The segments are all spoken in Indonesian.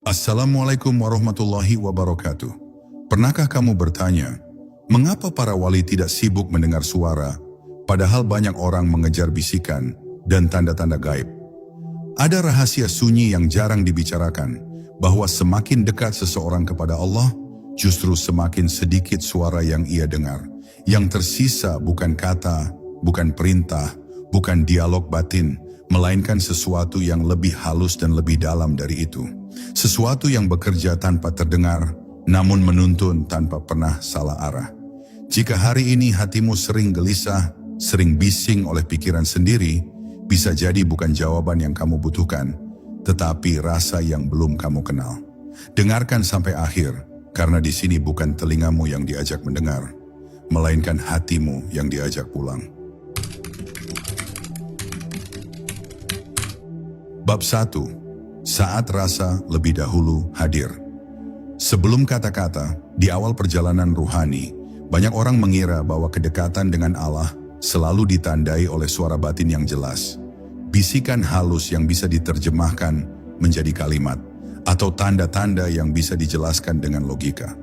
Assalamualaikum warahmatullahi wabarakatuh. Pernahkah kamu bertanya, mengapa para wali tidak sibuk mendengar suara, padahal banyak orang mengejar bisikan dan tanda-tanda gaib? Ada rahasia sunyi yang jarang dibicarakan, bahwa semakin dekat seseorang kepada Allah, justru semakin sedikit suara yang ia dengar. Yang tersisa bukan kata, bukan perintah, bukan dialog batin, melainkan sesuatu yang lebih halus dan lebih dalam dari itu. Sesuatu yang bekerja tanpa terdengar, namun menuntun tanpa pernah salah arah. Jika hari ini hatimu sering gelisah, sering bising oleh pikiran sendiri, bisa jadi bukan jawaban yang kamu butuhkan, tetapi rasa yang belum kamu kenal. Dengarkan sampai akhir, karena di sini bukan telingamu yang diajak mendengar, melainkan hatimu yang diajak pulang. Bab 1. Saat rasa lebih dahulu hadir. Sebelum kata-kata, di awal perjalanan ruhani, banyak orang mengira bahwa kedekatan dengan Allah selalu ditandai oleh suara batin yang jelas, bisikan halus yang bisa diterjemahkan menjadi kalimat, atau tanda-tanda yang bisa dijelaskan dengan logika.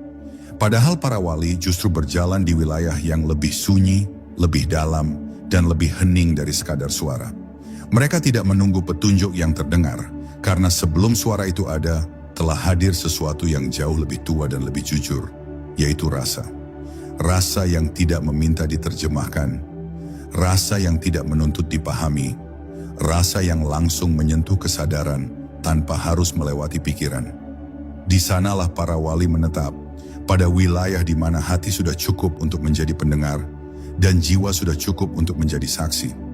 Padahal para wali justru berjalan di wilayah yang lebih sunyi, lebih dalam, dan lebih hening dari sekadar suara. Mereka tidak menunggu petunjuk yang terdengar, karena sebelum suara itu ada, telah hadir sesuatu yang jauh lebih tua dan lebih jujur, yaitu rasa. Rasa yang tidak meminta diterjemahkan, rasa yang tidak menuntut dipahami, rasa yang langsung menyentuh kesadaran tanpa harus melewati pikiran. Di sanalah para wali menetap, pada wilayah di mana hati sudah cukup untuk menjadi pendengar, dan jiwa sudah cukup untuk menjadi saksi.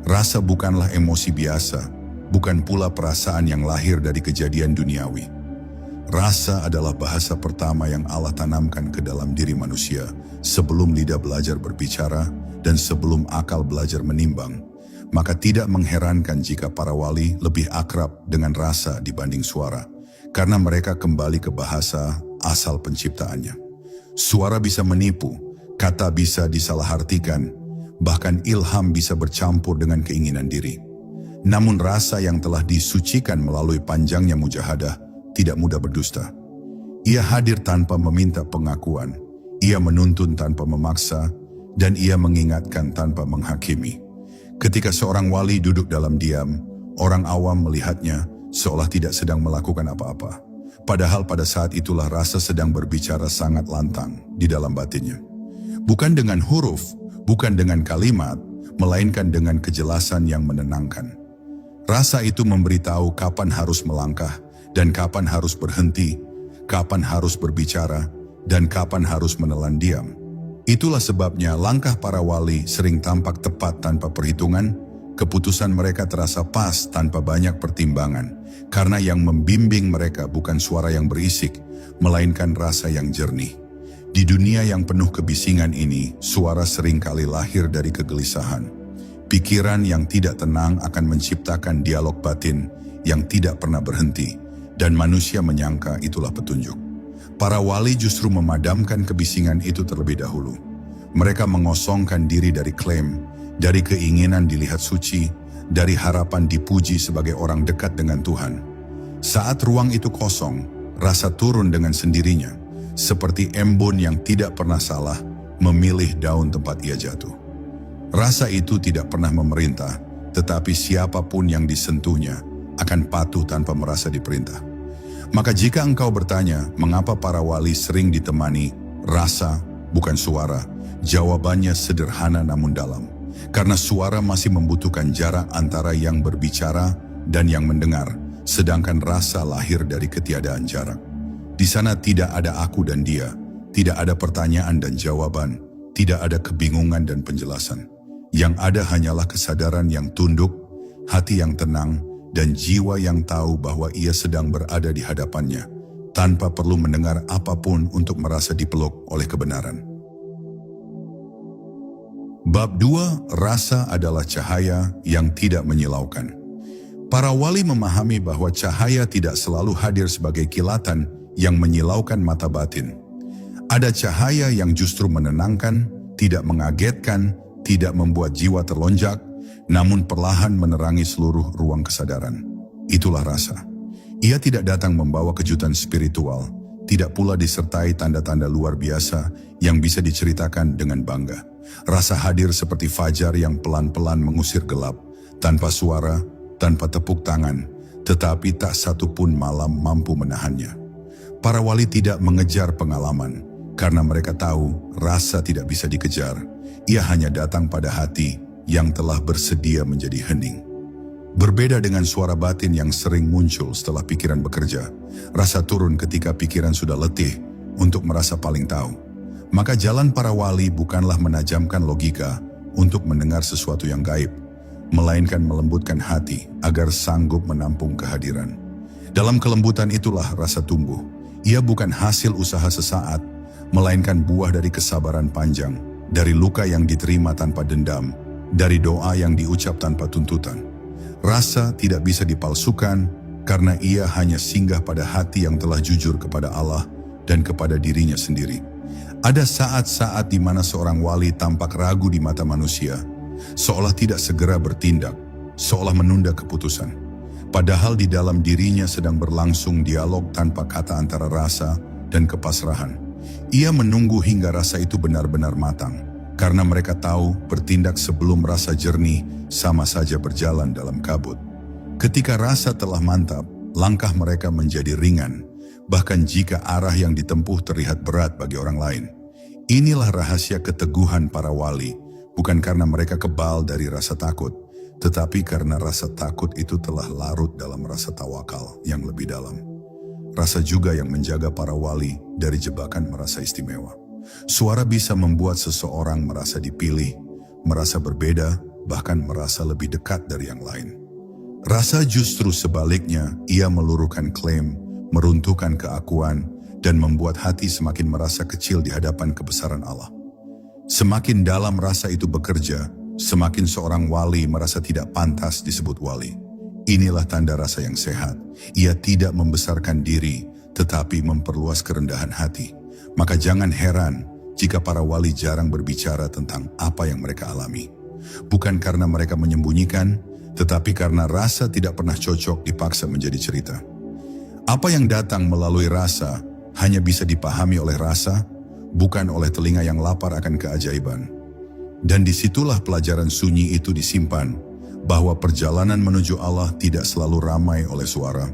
Rasa bukanlah emosi biasa, bukan pula perasaan yang lahir dari kejadian duniawi. Rasa adalah bahasa pertama yang Allah tanamkan ke dalam diri manusia sebelum lidah belajar berbicara dan sebelum akal belajar menimbang. Maka tidak mengherankan jika para wali lebih akrab dengan rasa dibanding suara, karena mereka kembali ke bahasa asal penciptaannya. Suara bisa menipu, kata bisa disalahartikan, bahkan ilham bisa bercampur dengan keinginan diri. Namun rasa yang telah disucikan melalui panjangnya mujahadah tidak mudah berdusta. Ia hadir tanpa meminta pengakuan, ia menuntun tanpa memaksa, dan ia mengingatkan tanpa menghakimi. Ketika seorang wali duduk dalam diam, orang awam melihatnya seolah tidak sedang melakukan apa-apa. Padahal pada saat itulah rasa sedang berbicara sangat lantang di dalam batinnya. Bukan dengan huruf, bukan dengan kalimat, melainkan dengan kejelasan yang menenangkan. Rasa itu memberitahu kapan harus melangkah dan kapan harus berhenti, kapan harus berbicara dan kapan harus menelan diam. Itulah sebabnya langkah para wali sering tampak tepat tanpa perhitungan, keputusan mereka terasa pas tanpa banyak pertimbangan, karena yang membimbing mereka bukan suara yang berisik, melainkan rasa yang jernih. Di dunia yang penuh kebisingan ini, suara seringkali lahir dari kegelisahan. Pikiran yang tidak tenang akan menciptakan dialog batin yang tidak pernah berhenti, dan manusia menyangka itulah petunjuk. Para wali justru memadamkan kebisingan itu terlebih dahulu. Mereka mengosongkan diri dari klaim, dari keinginan dilihat suci, dari harapan dipuji sebagai orang dekat dengan Tuhan. Saat ruang itu kosong, rasa turun dengan sendirinya, seperti embun yang tidak pernah salah memilih daun tempat ia jatuh. Rasa itu tidak pernah memerintah, tetapi siapapun yang disentuhnya akan patuh tanpa merasa diperintah. Maka jika engkau bertanya, mengapa para wali sering ditemani rasa, bukan suara, jawabannya sederhana namun dalam. Karena suara masih membutuhkan jarak antara yang berbicara dan yang mendengar, sedangkan rasa lahir dari ketiadaan jarak. Di sana tidak ada aku dan dia, tidak ada pertanyaan dan jawaban, tidak ada kebingungan dan penjelasan. Yang ada hanyalah kesadaran yang tunduk, hati yang tenang, dan jiwa yang tahu bahwa ia sedang berada di hadapannya, tanpa perlu mendengar apapun untuk merasa dipeluk oleh kebenaran. Bab 2. Rasa adalah cahaya yang tidak menyilaukan. Para wali memahami bahwa cahaya tidak selalu hadir sebagai kilatan yang menyilaukan mata batin. Ada cahaya yang justru menenangkan, tidak mengagetkan, tidak membuat jiwa terlonjak, namun perlahan menerangi seluruh ruang kesadaran. Itulah rasa. Ia tidak datang membawa kejutan spiritual, tidak pula disertai tanda-tanda luar biasa yang bisa diceritakan dengan bangga. Rasa hadir seperti fajar yang pelan-pelan mengusir gelap, tanpa suara, tanpa tepuk tangan, tetapi tak satu pun malam mampu menahannya. Para wali tidak mengejar pengalaman, karena mereka tahu rasa tidak bisa dikejar. Ia hanya datang pada hati yang telah bersedia menjadi hening. Berbeda dengan suara batin yang sering muncul setelah pikiran bekerja, rasa turun ketika pikiran sudah letih untuk merasa paling tahu. Maka jalan para wali bukanlah menajamkan logika untuk mendengar sesuatu yang gaib, melainkan melembutkan hati agar sanggup menampung kehadiran. Dalam kelembutan itulah rasa tumbuh. Ia bukan hasil usaha sesaat, melainkan buah dari kesabaran panjang, dari luka yang diterima tanpa dendam, dari doa yang diucap tanpa tuntutan. Rasa tidak bisa dipalsukan karena ia hanya singgah pada hati yang telah jujur kepada Allah dan kepada dirinya sendiri. Ada saat-saat di mana seorang wali tampak ragu di mata manusia, seolah tidak segera bertindak, seolah menunda keputusan. Padahal di dalam dirinya sedang berlangsung dialog tanpa kata antara rasa dan kepasrahan. Ia menunggu hingga rasa itu benar-benar matang, karena mereka tahu bertindak sebelum rasa jernih sama saja berjalan dalam kabut. Ketika rasa telah mantap, langkah mereka menjadi ringan, bahkan jika arah yang ditempuh terlihat berat bagi orang lain. Inilah rahasia keteguhan para wali, bukan karena mereka kebal dari rasa takut, tetapi karena rasa takut itu telah larut dalam rasa tawakal yang lebih dalam. Rasa juga yang menjaga para wali dari jebakan merasa istimewa. Suara bisa membuat seseorang merasa dipilih, merasa berbeda, bahkan merasa lebih dekat dari yang lain. Rasa justru sebaliknya, ia meluruhkan klaim, meruntuhkan keakuan, dan membuat hati semakin merasa kecil di hadapan kebesaran Allah. Semakin dalam rasa itu bekerja, semakin seorang wali merasa tidak pantas disebut wali. Inilah tanda rasa yang sehat. Ia tidak membesarkan diri, tetapi memperluas kerendahan hati. Maka jangan heran jika para wali jarang berbicara tentang apa yang mereka alami. Bukan karena mereka menyembunyikan, tetapi karena rasa tidak pernah cocok dipaksa menjadi cerita. Apa yang datang melalui rasa hanya bisa dipahami oleh rasa, bukan oleh telinga yang lapar akan keajaiban. Dan disitulah pelajaran sunyi itu disimpan, bahwa perjalanan menuju Allah tidak selalu ramai oleh suara,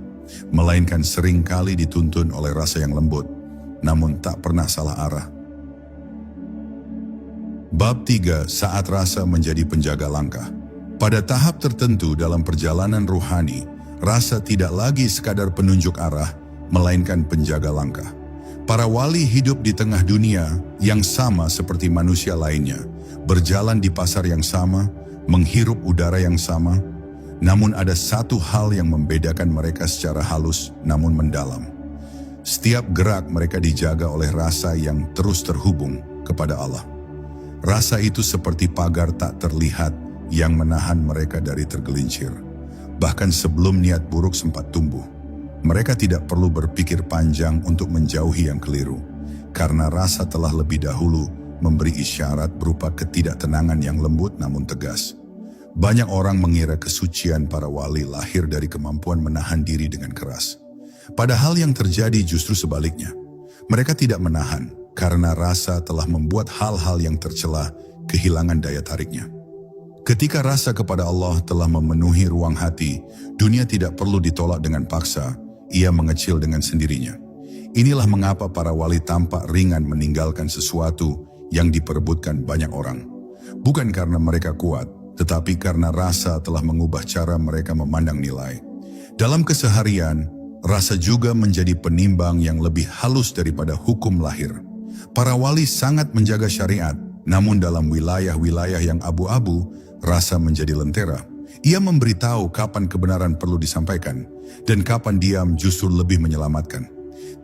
melainkan sering kali dituntun oleh rasa yang lembut, namun tak pernah salah arah. Bab 3, saat rasa menjadi penjaga langkah. Pada tahap tertentu dalam perjalanan ruhani, rasa tidak lagi sekadar penunjuk arah, melainkan penjaga langkah. Para wali hidup di tengah dunia yang sama seperti manusia lainnya, berjalan di pasar yang sama, menghirup udara yang sama, namun ada satu hal yang membedakan mereka secara halus namun mendalam. Setiap gerak mereka dijaga oleh rasa yang terus terhubung kepada Allah. Rasa itu seperti pagar tak terlihat yang menahan mereka dari tergelincir. Bahkan sebelum niat buruk sempat tumbuh, mereka tidak perlu berpikir panjang untuk menjauhi yang keliru, karena rasa telah lebih dahulu memberi isyarat berupa ketidaktenangan yang lembut namun tegas. Banyak orang mengira kesucian para wali lahir dari kemampuan menahan diri dengan keras. Padahal yang terjadi justru sebaliknya. Mereka tidak menahan karena rasa telah membuat hal-hal yang tercela kehilangan daya tariknya. Ketika rasa kepada Allah telah memenuhi ruang hati, dunia tidak perlu ditolak dengan paksa, ia mengecil dengan sendirinya. Inilah mengapa para wali tampak ringan meninggalkan sesuatu yang diperebutkan banyak orang. Bukan karena mereka kuat, tetapi karena rasa telah mengubah cara mereka memandang nilai. Dalam keseharian, rasa juga menjadi penimbang yang lebih halus daripada hukum lahir. Para wali sangat menjaga syariat, namun dalam wilayah-wilayah yang abu-abu, rasa menjadi lentera. Ia memberitahu kapan kebenaran perlu disampaikan, dan kapan diam justru lebih menyelamatkan.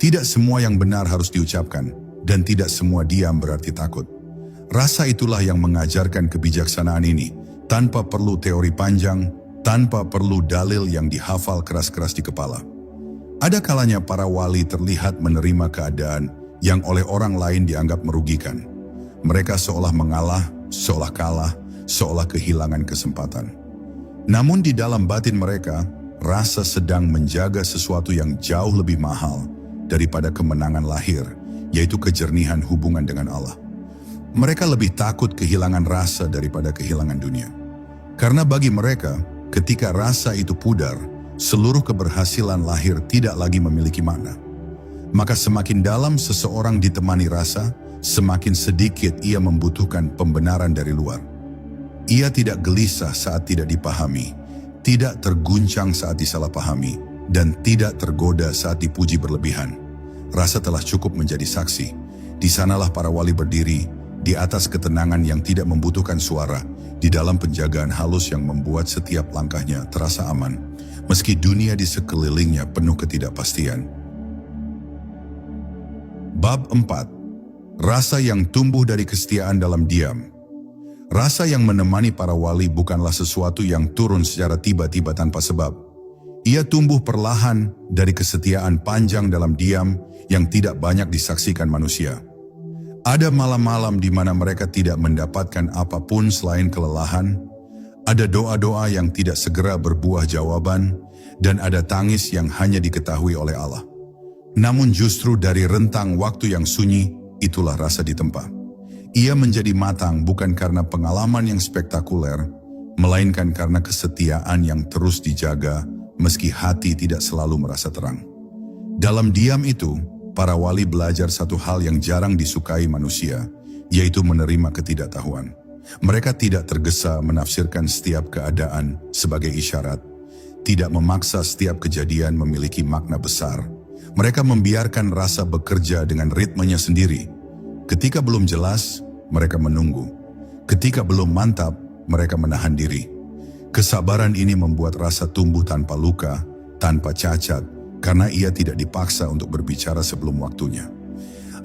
Tidak semua yang benar harus diucapkan, dan tidak semua diam berarti takut. Rasa itulah yang mengajarkan kebijaksanaan ini, tanpa perlu teori panjang, tanpa perlu dalil yang dihafal keras-keras di kepala. Ada kalanya para wali terlihat menerima keadaan yang oleh orang lain dianggap merugikan. Mereka seolah mengalah, seolah kalah, seolah kehilangan kesempatan. Namun di dalam batin mereka, rasa sedang menjaga sesuatu yang jauh lebih mahal daripada kemenangan lahir, yaitu kejernihan hubungan dengan Allah. Mereka lebih takut kehilangan rasa daripada kehilangan dunia. Karena bagi mereka, ketika rasa itu pudar, seluruh keberhasilan lahir tidak lagi memiliki makna. Maka semakin dalam seseorang ditemani rasa, semakin sedikit ia membutuhkan pembenaran dari luar. Ia tidak gelisah saat tidak dipahami, tidak terguncang saat disalahpahami, dan tidak tergoda saat dipuji berlebihan. Rasa telah cukup menjadi saksi. Di sanalah para wali berdiri, di atas ketenangan yang tidak membutuhkan suara, di dalam penjagaan halus yang membuat setiap langkahnya terasa aman, meski dunia di sekelilingnya penuh ketidakpastian. Bab 4. Rasa yang tumbuh dari kesetiaan dalam diam. Rasa yang menemani para wali bukanlah sesuatu yang turun secara tiba-tiba tanpa sebab. Ia tumbuh perlahan dari kesetiaan panjang dalam diam yang tidak banyak disaksikan manusia. Ada malam-malam di mana mereka tidak mendapatkan apapun selain kelelahan, ada doa-doa yang tidak segera berbuah jawaban, dan ada tangis yang hanya diketahui oleh Allah. Namun justru dari rentang waktu yang sunyi, itulah rasa ditempa. Ia menjadi matang bukan karena pengalaman yang spektakuler, melainkan karena kesetiaan yang terus dijaga meski hati tidak selalu merasa terang. Dalam diam itu, para wali belajar satu hal yang jarang disukai manusia, yaitu menerima ketidaktahuan. Mereka tidak tergesa menafsirkan setiap keadaan sebagai isyarat, tidak memaksa setiap kejadian memiliki makna besar. Mereka membiarkan rasa bekerja dengan ritmenya sendiri. Ketika belum jelas, mereka menunggu. Ketika belum mantap, mereka menahan diri. Kesabaran ini membuat rasa tumbuh tanpa luka, tanpa cacat, karena ia tidak dipaksa untuk berbicara sebelum waktunya.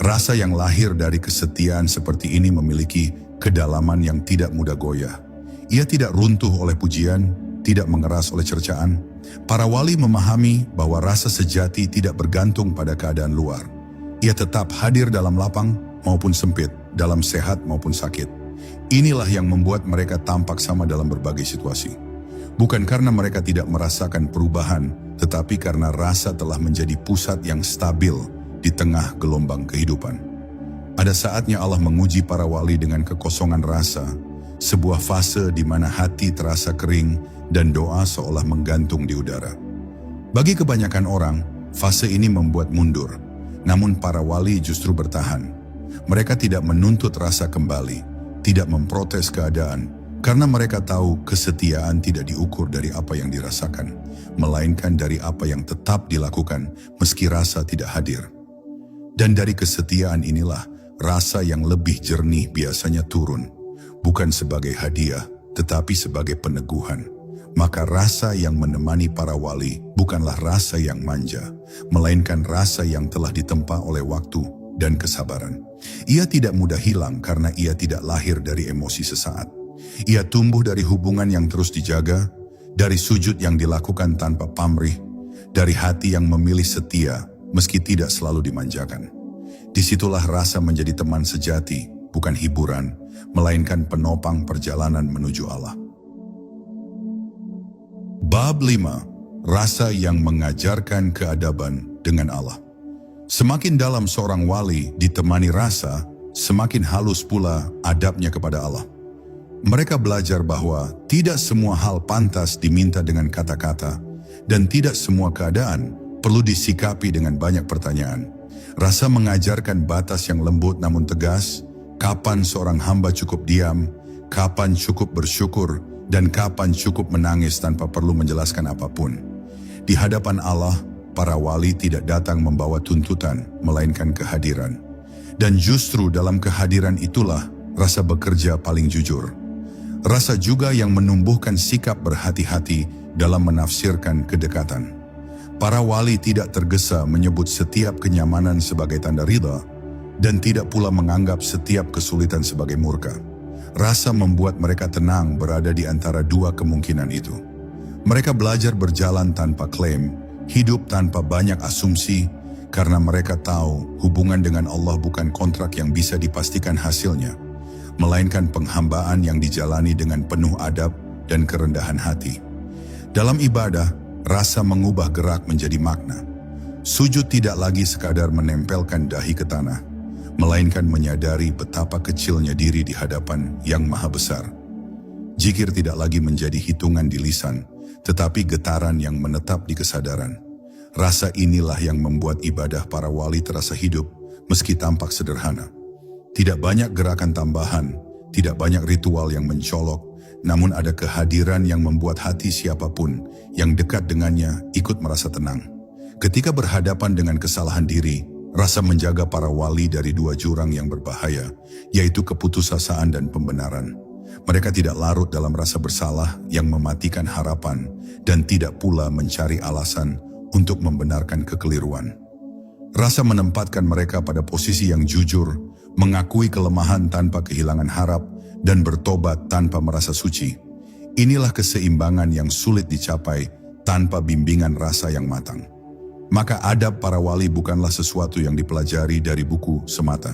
Rasa yang lahir dari kesetiaan seperti ini memiliki kedalaman yang tidak mudah goyah. Ia tidak runtuh oleh pujian, tidak mengeras oleh cercaan. Para wali memahami bahwa rasa sejati tidak bergantung pada keadaan luar. Ia tetap hadir dalam lapang maupun sempit, dalam sehat maupun sakit. Inilah yang membuat mereka tampak sama dalam berbagai situasi. Bukan karena mereka tidak merasakan perubahan, tetapi karena rasa telah menjadi pusat yang stabil di tengah gelombang kehidupan. Ada saatnya Allah menguji para wali dengan kekosongan rasa, sebuah fase di mana hati terasa kering dan doa seolah menggantung di udara. Bagi kebanyakan orang, fase ini membuat mundur, namun para wali justru bertahan. Mereka tidak menuntut rasa kembali, tidak memprotes keadaan, karena mereka tahu kesetiaan tidak diukur dari apa yang dirasakan, melainkan dari apa yang tetap dilakukan meski rasa tidak hadir. Dan dari kesetiaan inilah rasa yang lebih jernih biasanya turun, bukan sebagai hadiah, tetapi sebagai peneguhan. Maka rasa yang menemani para wali bukanlah rasa yang manja, melainkan rasa yang telah ditempa oleh waktu dan kesabaran. Ia tidak mudah hilang karena ia tidak lahir dari emosi sesaat. Ia tumbuh dari hubungan yang terus dijaga, dari sujud yang dilakukan tanpa pamrih, dari hati yang memilih setia meski tidak selalu dimanjakan. Disitulah rasa menjadi teman sejati, bukan hiburan, melainkan penopang perjalanan menuju Allah. Bab 5. Rasa yang mengajarkan keadaban dengan Allah. Semakin dalam seorang wali ditemani rasa, semakin halus pula adabnya kepada Allah. Mereka belajar bahwa tidak semua hal pantas diminta dengan kata-kata, dan tidak semua keadaan perlu disikapi dengan banyak pertanyaan. Rasa mengajarkan batas yang lembut namun tegas, kapan seorang hamba cukup diam, kapan cukup bersyukur, dan kapan cukup menangis tanpa perlu menjelaskan apapun. Di hadapan Allah, para wali tidak datang membawa tuntutan, melainkan kehadiran. Dan justru dalam kehadiran itulah rasa bekerja paling jujur. Rasa juga yang menumbuhkan sikap berhati-hati dalam menafsirkan kedekatan. Para wali tidak tergesa menyebut setiap kenyamanan sebagai tanda ridha, dan tidak pula menganggap setiap kesulitan sebagai murka. Rasa membuat mereka tenang berada di antara dua kemungkinan itu. Mereka belajar berjalan tanpa klaim, hidup tanpa banyak asumsi, karena mereka tahu hubungan dengan Allah bukan kontrak yang bisa dipastikan hasilnya, melainkan penghambaan yang dijalani dengan penuh adab dan kerendahan hati. Dalam ibadah, Rasa mengubah gerak menjadi makna. Sujud tidak lagi sekadar menempelkan dahi ke tanah, melainkan menyadari betapa kecilnya diri di hadapan Yang Maha Besar. Zikir tidak lagi menjadi hitungan di lisan, tetapi getaran yang menetap di kesadaran. Rasa inilah yang membuat ibadah para wali terasa hidup, meski tampak sederhana. Tidak banyak gerakan tambahan, tidak banyak ritual yang mencolok, namun ada kehadiran yang membuat hati siapapun yang dekat dengannya ikut merasa tenang. Ketika berhadapan dengan kesalahan diri, rasa menjaga para wali dari dua jurang yang berbahaya, yaitu keputusasaan dan pembenaran. Mereka tidak larut dalam rasa bersalah yang mematikan harapan dan tidak pula mencari alasan untuk membenarkan kekeliruan. Rasa menempatkan mereka pada posisi yang jujur, mengakui kelemahan tanpa kehilangan harap, dan bertobat tanpa merasa suci. Inilah keseimbangan yang sulit dicapai tanpa bimbingan rasa yang matang. Maka adab para wali bukanlah sesuatu yang dipelajari dari buku semata,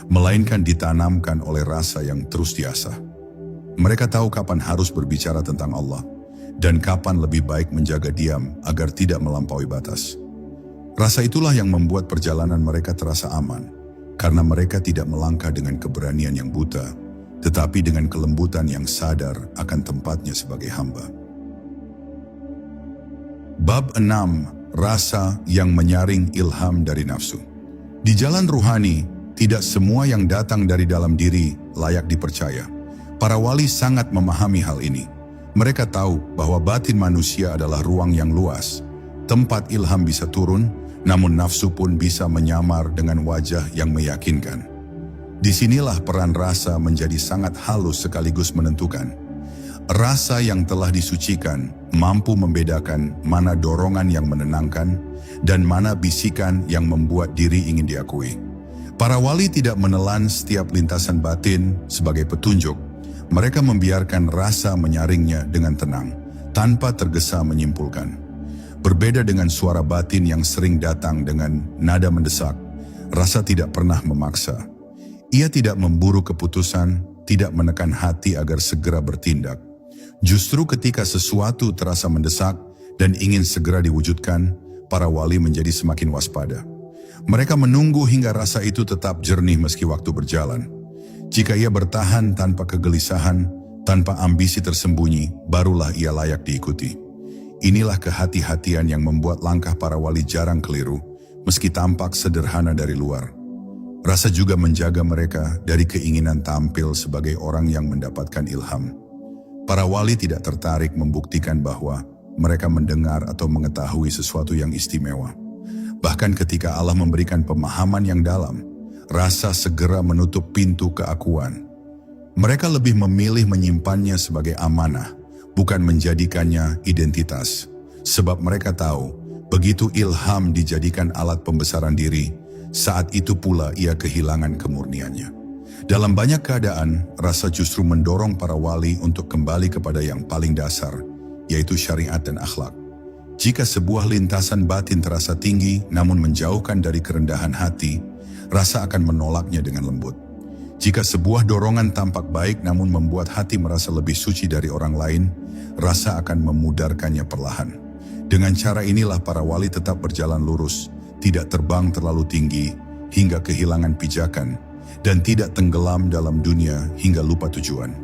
melainkan ditanamkan oleh rasa yang terus diasah. Mereka tahu kapan harus berbicara tentang Allah, dan kapan lebih baik menjaga diam agar tidak melampaui batas. Rasa itulah yang membuat perjalanan mereka terasa aman, karena mereka tidak melangkah dengan keberanian yang buta, tetapi dengan kelembutan yang sadar akan tempatnya sebagai hamba. Bab 6. Rasa yang menyaring ilham dari nafsu. Di jalan ruhani, tidak semua yang datang dari dalam diri layak dipercaya. Para wali sangat memahami hal ini. Mereka tahu bahwa batin manusia adalah ruang yang luas. Tempat ilham bisa turun, namun nafsu pun bisa menyamar dengan wajah yang meyakinkan. Disinilah peran rasa menjadi sangat halus sekaligus menentukan. Rasa yang telah disucikan mampu membedakan mana dorongan yang menenangkan dan mana bisikan yang membuat diri ingin diakui. Para wali tidak menelan setiap lintasan batin sebagai petunjuk. Mereka membiarkan rasa menyaringnya dengan tenang, tanpa tergesa menyimpulkan. Berbeda dengan suara batin yang sering datang dengan nada mendesak, rasa tidak pernah memaksa. Ia tidak memburu keputusan, tidak menekan hati agar segera bertindak. Justru ketika sesuatu terasa mendesak dan ingin segera diwujudkan, para wali menjadi semakin waspada. Mereka menunggu hingga rasa itu tetap jernih meski waktu berjalan. Jika ia bertahan tanpa kegelisahan, tanpa ambisi tersembunyi, barulah ia layak diikuti. Inilah kehati-hatian yang membuat langkah para wali jarang keliru, meski tampak sederhana dari luar. Rasa juga menjaga mereka dari keinginan tampil sebagai orang yang mendapatkan ilham. Para wali tidak tertarik membuktikan bahwa mereka mendengar atau mengetahui sesuatu yang istimewa. Bahkan ketika Allah memberikan pemahaman yang dalam, rasa segera menutup pintu keakuan. Mereka lebih memilih menyimpannya sebagai amanah, bukan menjadikannya identitas. Sebab mereka tahu, begitu ilham dijadikan alat pembesaran diri, saat itu pula ia kehilangan kemurniannya. Dalam banyak keadaan, rasa justru mendorong para wali untuk kembali kepada yang paling dasar, yaitu syariat dan akhlak. Jika sebuah lintasan batin terasa tinggi namun menjauhkan dari kerendahan hati, rasa akan menolaknya dengan lembut. Jika sebuah dorongan tampak baik namun membuat hati merasa lebih suci dari orang lain, rasa akan memudarkannya perlahan. Dengan cara inilah para wali tetap berjalan lurus, tidak terbang terlalu tinggi hingga kehilangan pijakan, dan tidak tenggelam dalam dunia hingga lupa tujuan.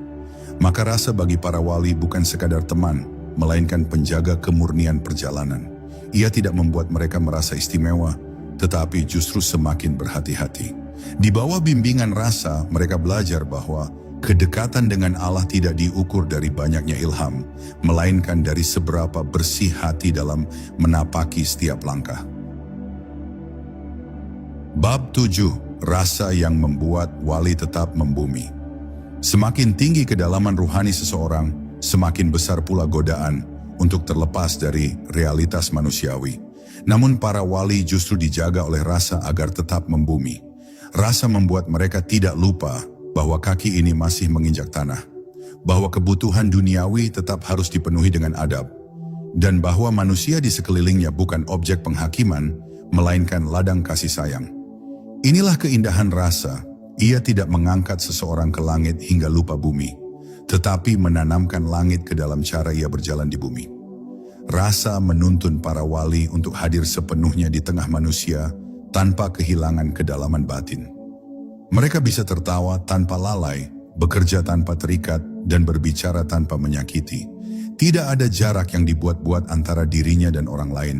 Maka rasa bagi para wali bukan sekadar teman, melainkan penjaga kemurnian perjalanan. Ia tidak membuat mereka merasa istimewa, tetapi justru semakin berhati-hati. Di bawah bimbingan rasa, mereka belajar bahwa kedekatan dengan Allah tidak diukur dari banyaknya ilham, melainkan dari seberapa bersih hati dalam menapaki setiap langkah. Bab 7. Rasa yang membuat wali tetap membumi. Semakin tinggi kedalaman ruhani seseorang, semakin besar pula godaan untuk terlepas dari realitas manusiawi. Namun para wali justru dijaga oleh rasa agar tetap membumi. Rasa membuat mereka tidak lupa bahwa kaki ini masih menginjak tanah, bahwa kebutuhan duniawi tetap harus dipenuhi dengan adab, dan bahwa manusia di sekelilingnya bukan objek penghakiman, melainkan ladang kasih sayang. Inilah keindahan rasa. Ia tidak mengangkat seseorang ke langit hingga lupa bumi, tetapi menanamkan langit ke dalam cara ia berjalan di bumi. Rasa menuntun para wali untuk hadir sepenuhnya di tengah manusia tanpa kehilangan kedalaman batin. Mereka bisa tertawa tanpa lalai, bekerja tanpa terikat, dan berbicara tanpa menyakiti. Tidak ada jarak yang dibuat-buat antara dirinya dan orang lain,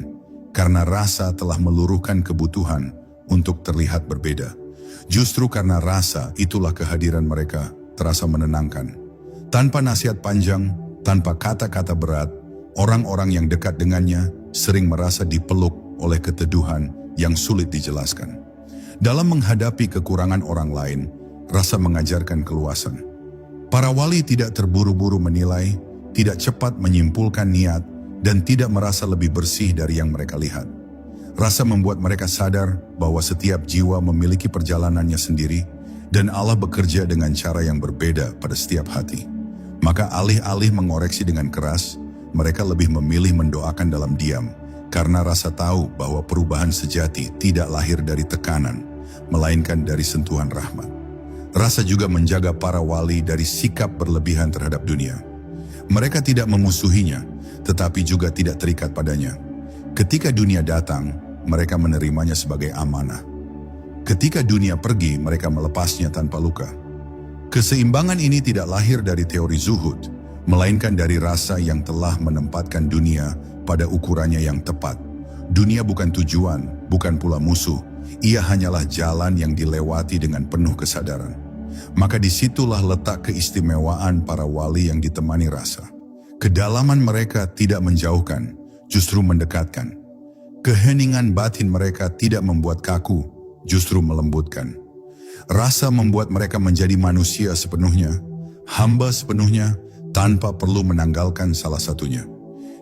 karena rasa telah meluruhkan kebutuhan untuk terlihat berbeda. Justru karena rasa itulah kehadiran mereka terasa menenangkan. Tanpa nasihat panjang, tanpa kata-kata berat, orang-orang yang dekat dengannya sering merasa dipeluk oleh keteduhan yang sulit dijelaskan. Dalam menghadapi kekurangan orang lain, rasa mengajarkan keluasan. Para wali tidak terburu-buru menilai, tidak cepat menyimpulkan niat, dan tidak merasa lebih bersih dari yang mereka lihat. Rasa membuat mereka sadar bahwa setiap jiwa memiliki perjalanannya sendiri, dan Allah bekerja dengan cara yang berbeda pada setiap hati. Maka alih-alih mengoreksi dengan keras, mereka lebih memilih mendoakan dalam diam, karena rasa tahu bahwa perubahan sejati tidak lahir dari tekanan, melainkan dari sentuhan rahmat. Rasa juga menjaga para wali dari sikap berlebihan terhadap dunia. Mereka tidak memusuhinya, tetapi juga tidak terikat padanya. Ketika dunia datang, mereka menerimanya sebagai amanah. Ketika dunia pergi, mereka melepasnya tanpa luka. Keseimbangan ini tidak lahir dari teori zuhud, melainkan dari rasa yang telah menempatkan dunia pada ukurannya yang tepat. Dunia bukan tujuan, bukan pula musuh. Ia hanyalah jalan yang dilewati dengan penuh kesadaran. Maka disitulah letak keistimewaan para wali yang ditemani rasa. Kedalaman mereka tidak menjauhkan, justru mendekatkan. Keheningan batin mereka tidak membuat kaku, justru melembutkan. Rasa membuat mereka menjadi manusia sepenuhnya, hamba sepenuhnya, tanpa perlu menanggalkan salah satunya.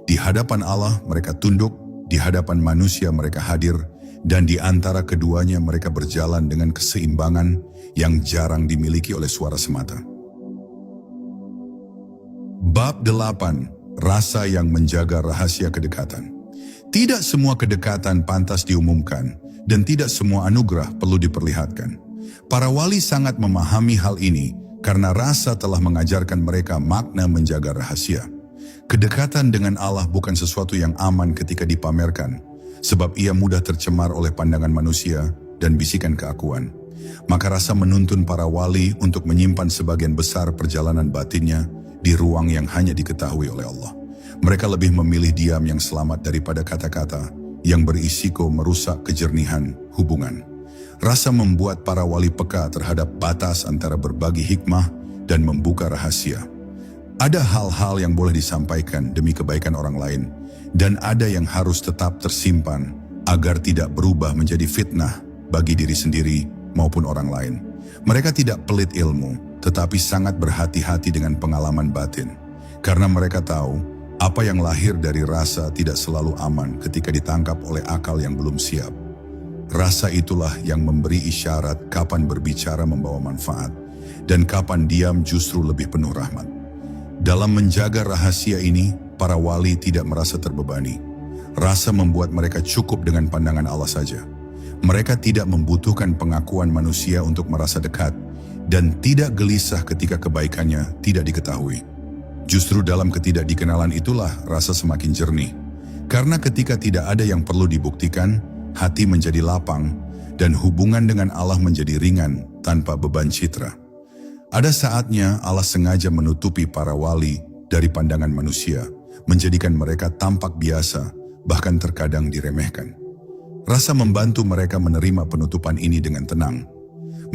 Di hadapan Allah mereka tunduk, di hadapan manusia mereka hadir, dan di antara keduanya mereka berjalan dengan keseimbangan yang jarang dimiliki oleh suara semata. Bab 8. Rasa yang menjaga rahasia kedekatan. Tidak semua kedekatan pantas diumumkan, dan tidak semua anugerah perlu diperlihatkan. Para wali sangat memahami hal ini karena rasa telah mengajarkan mereka makna menjaga rahasia. Kedekatan dengan Allah bukan sesuatu yang aman ketika dipamerkan, sebab ia mudah tercemar oleh pandangan manusia dan bisikan keakuan. Maka rasa menuntun para wali untuk menyimpan sebagian besar perjalanan batinnya di ruang yang hanya diketahui oleh Allah. Mereka lebih memilih diam yang selamat daripada kata-kata yang berisiko merusak kejernihan hubungan. Rasa membuat para wali peka terhadap batas antara berbagi hikmah dan membuka rahasia. Ada hal-hal yang boleh disampaikan demi kebaikan orang lain, dan ada yang harus tetap tersimpan agar tidak berubah menjadi fitnah bagi diri sendiri maupun orang lain. Mereka tidak pelit ilmu, tetapi sangat berhati-hati dengan pengalaman batin. Karena mereka tahu, apa yang lahir dari rasa tidak selalu aman ketika ditangkap oleh akal yang belum siap. Rasa itulah yang memberi isyarat kapan berbicara membawa manfaat, dan kapan diam justru lebih penuh rahmat. Dalam menjaga rahasia ini, para wali tidak merasa terbebani. Rasa membuat mereka cukup dengan pandangan Allah saja. Mereka tidak membutuhkan pengakuan manusia untuk merasa dekat, dan tidak gelisah ketika kebaikannya tidak diketahui. Justru dalam ketidakdikenalan itulah rasa semakin jernih. Karena ketika tidak ada yang perlu dibuktikan, hati menjadi lapang, dan hubungan dengan Allah menjadi ringan tanpa beban citra. Ada saatnya Allah sengaja menutupi para wali dari pandangan manusia, menjadikan mereka tampak biasa, bahkan terkadang diremehkan. Rasa membantu mereka menerima penutupan ini dengan tenang.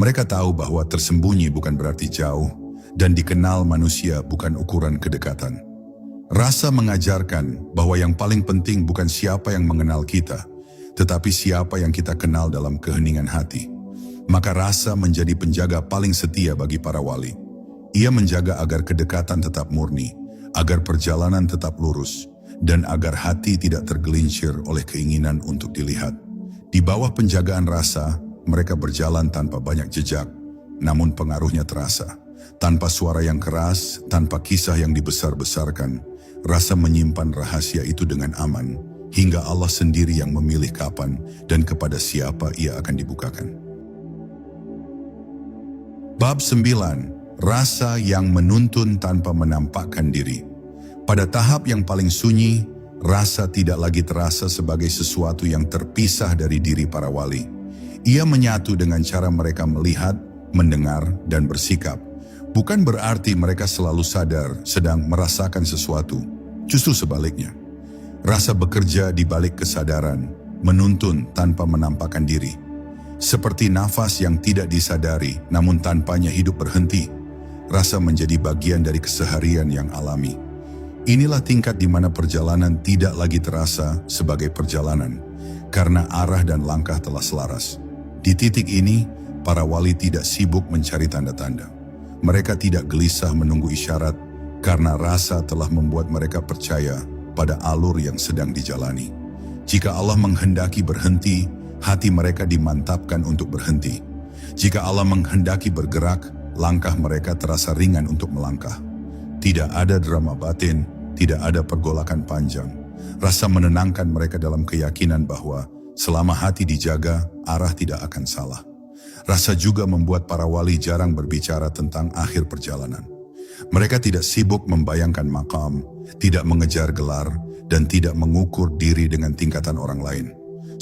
Mereka tahu bahwa tersembunyi bukan berarti jauh, dan dikenal manusia bukan ukuran kedekatan. Rasa mengajarkan bahwa yang paling penting bukan siapa yang mengenal kita, tetapi siapa yang kita kenal dalam keheningan hati. Maka rasa menjadi penjaga paling setia bagi para wali. Ia menjaga agar kedekatan tetap murni, agar perjalanan tetap lurus, dan agar hati tidak tergelincir oleh keinginan untuk dilihat. Di bawah penjagaan rasa, mereka berjalan tanpa banyak jejak, namun pengaruhnya terasa. Tanpa suara yang keras, tanpa kisah yang dibesar-besarkan, rasa menyimpan rahasia itu dengan aman, hingga Allah sendiri yang memilih kapan dan kepada siapa ia akan dibukakan. Bab 9. Rasa yang menuntun tanpa menampakkan diri. Pada tahap yang paling sunyi, Rasa tidak lagi terasa sebagai sesuatu yang terpisah dari diri para wali. Ia menyatu dengan cara mereka melihat, mendengar, dan bersikap. Bukan berarti mereka selalu sadar sedang merasakan sesuatu. Justru sebaliknya. Rasa bekerja di balik kesadaran, menuntun tanpa menampakkan diri. Seperti nafas yang tidak disadari, namun tanpanya hidup berhenti. Rasa menjadi bagian dari keseharian yang alami. Inilah tingkat di mana perjalanan tidak lagi terasa sebagai perjalanan, karena arah dan langkah telah selaras. Di titik ini, para wali tidak sibuk mencari tanda-tanda. Mereka tidak gelisah menunggu isyarat, karena rasa telah membuat mereka percaya pada alur yang sedang dijalani. Jika Allah menghendaki berhenti, hati mereka dimantapkan untuk berhenti. Jika Allah menghendaki bergerak, langkah mereka terasa ringan untuk melangkah. Tidak ada drama batin, tidak ada pergolakan panjang. Rasa menenangkan mereka dalam keyakinan bahwa selama hati dijaga, arah tidak akan salah. Rasa juga membuat para wali jarang berbicara tentang akhir perjalanan. Mereka tidak sibuk membayangkan makam, tidak mengejar gelar, dan tidak mengukur diri dengan tingkatan orang lain.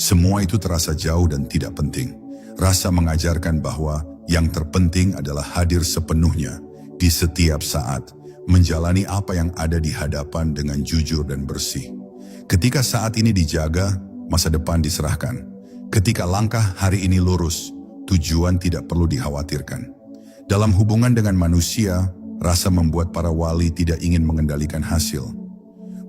Semua itu terasa jauh dan tidak penting. Rasa mengajarkan bahwa yang terpenting adalah hadir sepenuhnya di setiap saat, menjalani apa yang ada di hadapan dengan jujur dan bersih. Ketika saat ini dijaga, masa depan diserahkan. Ketika langkah hari ini lurus, tujuan tidak perlu dikhawatirkan. Dalam hubungan dengan manusia, rasa membuat para wali tidak ingin mengendalikan hasil.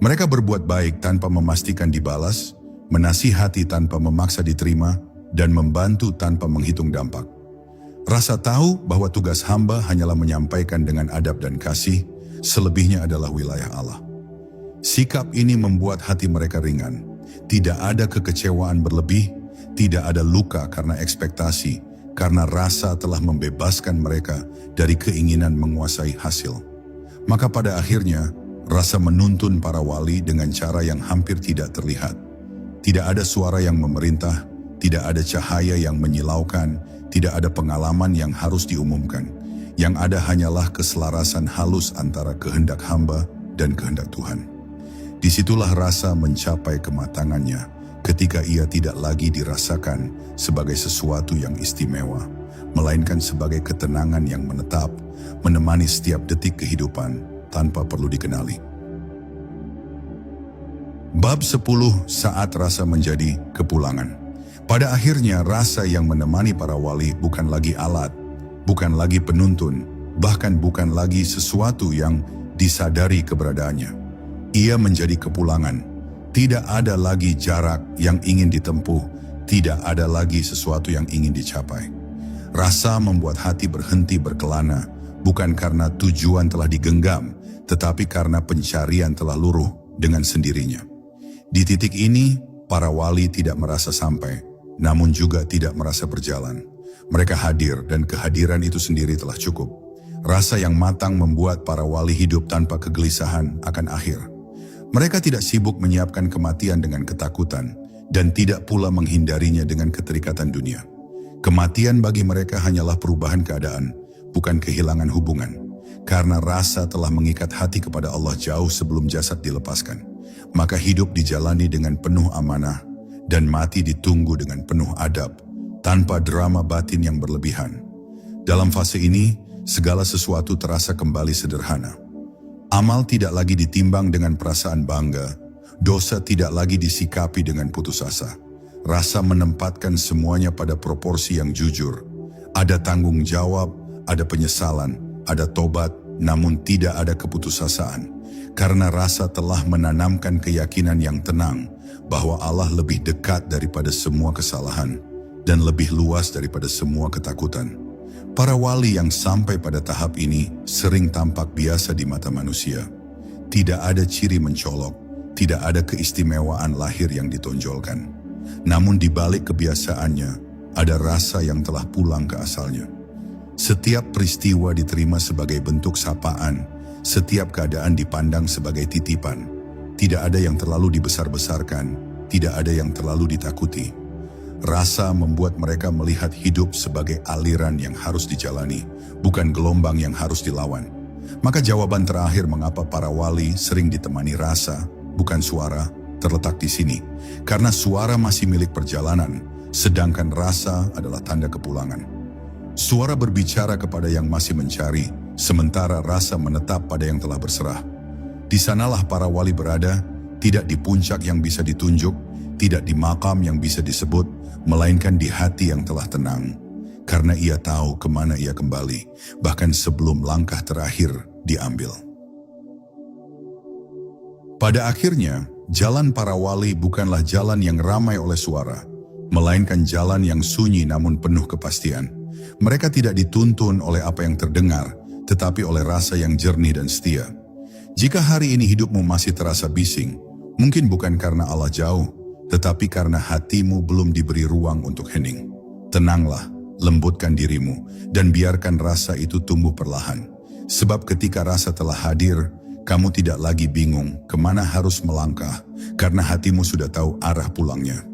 Mereka berbuat baik tanpa memastikan dibalas, menasihati tanpa memaksa diterima, dan membantu tanpa menghitung dampak. Rasa tahu bahwa tugas hamba hanyalah menyampaikan dengan adab dan kasih, selebihnya adalah wilayah Allah. Sikap ini membuat hati mereka ringan. Tidak ada kekecewaan berlebih, tidak ada luka karena ekspektasi, karena rasa telah membebaskan mereka dari keinginan menguasai hasil. Maka pada akhirnya, rasa menuntun para wali dengan cara yang hampir tidak terlihat. Tidak ada suara yang memerintah, tidak ada cahaya yang menyilaukan, tidak ada pengalaman yang harus diumumkan. Yang ada hanyalah keselarasan halus antara kehendak hamba dan kehendak Tuhan. Disitulah rasa mencapai kematangannya, ketika ia tidak lagi dirasakan sebagai sesuatu yang istimewa, melainkan sebagai ketenangan yang menetap, menemani setiap detik kehidupan tanpa perlu dikenali. Bab 10, saat rasa menjadi kepulangan. Pada akhirnya rasa yang menemani para wali bukan lagi alat, bukan lagi penuntun, bahkan bukan lagi sesuatu yang disadari keberadaannya. Ia menjadi kepulangan. Tidak ada lagi jarak yang ingin ditempuh, tidak ada lagi sesuatu yang ingin dicapai. Rasa membuat hati berhenti berkelana, bukan karena tujuan telah digenggam, tetapi karena pencarian telah luruh dengan sendirinya. Di titik ini, para wali tidak merasa sampai, namun juga tidak merasa berjalan. Mereka hadir dan kehadiran itu sendiri telah cukup. Rasa yang matang membuat para wali hidup tanpa kegelisahan akan akhir. Mereka tidak sibuk menyiapkan kematian dengan ketakutan dan tidak pula menghindarinya dengan keterikatan dunia. Kematian bagi mereka hanyalah perubahan keadaan, bukan kehilangan hubungan. Karena rasa telah mengikat hati kepada Allah jauh sebelum jasad dilepaskan. Maka hidup dijalani dengan penuh amanah dan mati ditunggu dengan penuh adab, tanpa drama batin yang berlebihan. Dalam fase ini, segala sesuatu terasa kembali sederhana. Amal tidak lagi ditimbang dengan perasaan bangga, dosa tidak lagi disikapi dengan putus asa. Rasa menempatkan semuanya pada proporsi yang jujur. Ada tanggung jawab, ada penyesalan, ada tobat, namun tidak ada keputusasaan. Karena rasa telah menanamkan keyakinan yang tenang bahwa Allah lebih dekat daripada semua kesalahan dan lebih luas daripada semua ketakutan. Para wali yang sampai pada tahap ini sering tampak biasa di mata manusia. Tidak ada ciri mencolok, tidak ada keistimewaan lahir yang ditonjolkan. Namun di balik kebiasaannya, ada rasa yang telah pulang ke asalnya. Setiap peristiwa diterima sebagai bentuk sapaan, setiap keadaan dipandang sebagai titipan. Tidak ada yang terlalu dibesar-besarkan, tidak ada yang terlalu ditakuti. Rasa membuat mereka melihat hidup sebagai aliran yang harus dijalani, bukan gelombang yang harus dilawan. Maka jawaban terakhir mengapa para wali sering ditemani rasa, bukan suara, terletak di sini, karena suara masih milik perjalanan, sedangkan rasa adalah tanda kepulangan. Suara berbicara kepada yang masih mencari, sementara rasa menetap pada yang telah berserah. Di sanalah para wali berada, tidak di puncak yang bisa ditunjuk, tidak di makam yang bisa disebut, melainkan di hati yang telah tenang. Karena ia tahu kemana ia kembali, bahkan sebelum langkah terakhir diambil. Pada akhirnya, jalan para wali bukanlah jalan yang ramai oleh suara, melainkan jalan yang sunyi namun penuh kepastian. Mereka tidak dituntun oleh apa yang terdengar, tetapi oleh rasa yang jernih dan setia. Jika hari ini hidupmu masih terasa bising, mungkin bukan karena Allah jauh, tetapi karena hatimu belum diberi ruang untuk hening. Tenanglah, lembutkan dirimu, dan biarkan rasa itu tumbuh perlahan. Sebab ketika rasa telah hadir, kamu tidak lagi bingung kemana harus melangkah, karena hatimu sudah tahu arah pulangnya.